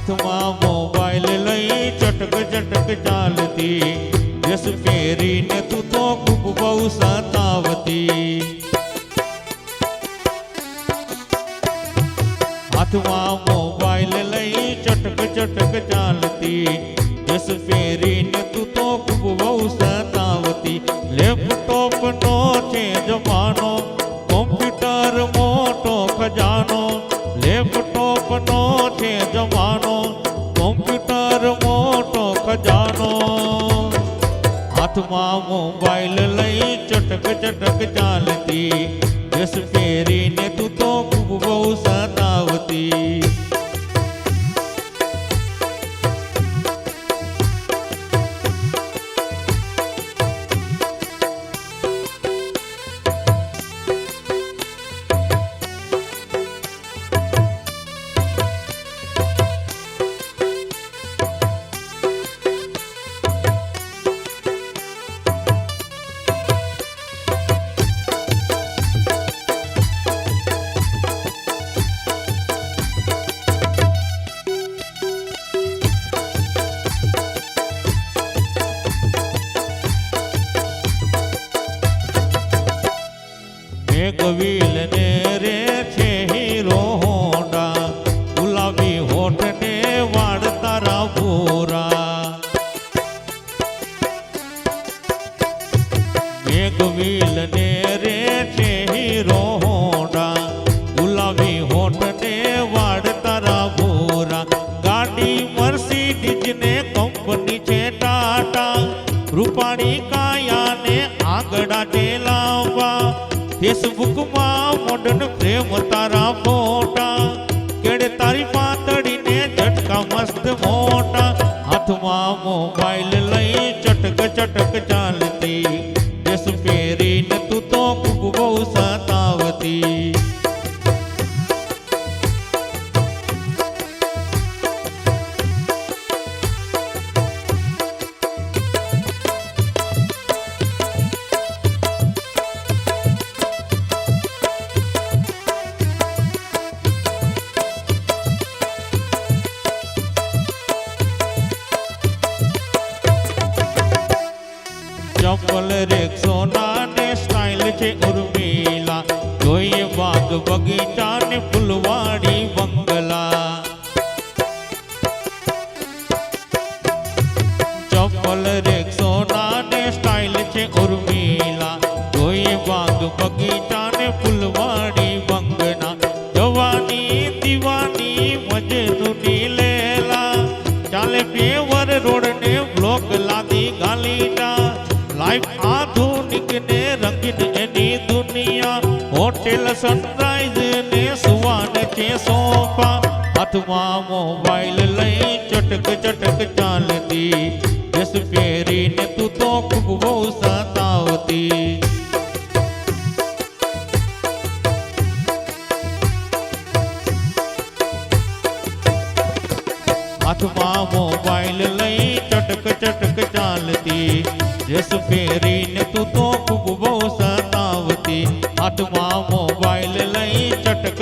હાથમાં મોબાઈલ લઈ ચટક ચટક ચાલતી, ડ્રેસ પહેરીને તું તો ખૂબ બહુ સતાવતી. હાથમાં મોબાઈલ લઈ ચટક ચટક ચાલતી, ડ્રેસ પહેરીને તું તો ખૂબ બહુ સતાવતી. લેપટોપ નો છે જમાનો, કોમ્પ્યુટર મોટો ખજાનો. લેપટોપ નો છે જમાનો, કોમ્પ્યુટર મોટો ખજાનો. હાથમાં મોબાઈલ લઈ ચટક ચટક ચાલતી, ડ્રેસ પહેરીને તું તો ખૂબ બહુ સતાવતી. મેઘવીલ ને રે છે હીરો હોન્ડા, ગુલાબી હોઠ ને વાળ તારા ભૂરા. મેઘવીલ ને રે છે હીરો હોન્ડા, ગુલાબી હોઠ ને વાળ તારા ભૂરા. ગાડી મર્સિડીઝ ને કંપની છે ટાટા, રૂપાણી કાયા ને આંગળા છે લાંબા. फेसबुक में मॉडर्न प्रेम तारा फोटा, केड़े तारी पातड़ी ने झटका मस्त मोटा. हाथ में मोबाइल लई चटक चटक चालती, ड्रेस पहरी ने तू तो खूब बहु सतावती. चप्पल रेक्सोना ने स्टाइल छे उर्मिला, जोईए बाग बगीचा ने फुलवाड़ी बंगला. चप्पल रेक्सोना ने स्टाइल छे उर्मिला, जोईए बाग बगीचा ने फुलवाड़ी बंगला. जवानी दीवानी मजनू नी लेला, चाले पेवर रोड ने ब्लॉक लादी गालीटा. लाइफ आधुनिक ने रंगीन एनी दुनिया, होटल सनराइज ने सुवान छे सोफा. हाथમાં मोबाइल लई चटक चटक चालती, ड्रेस पहरीने तू तो खूब बहु सतावती. हाथમાં मोबाइल लई चटक चटक चालती, ड्रेस पहरीने तू तो खूब बहु सतावती. हाथમાં મોબાઈલ લઈ ચટક